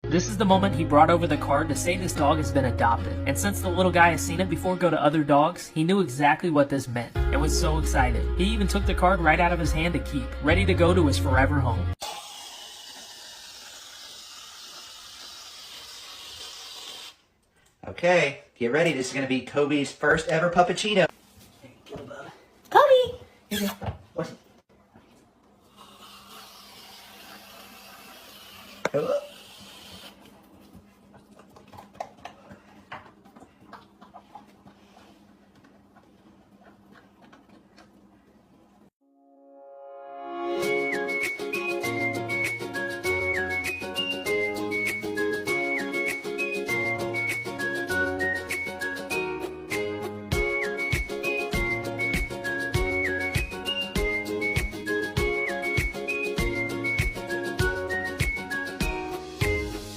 This is the moment he brought over the card to say this dog has been adopted. And since the little guy has seen it before go to other dogs, he knew exactly what this meant and was so excited. He even took the card right out of his hand to keep, ready to go to his forever home. Okay, get ready. This is going to be Kobe's first ever puppuccino.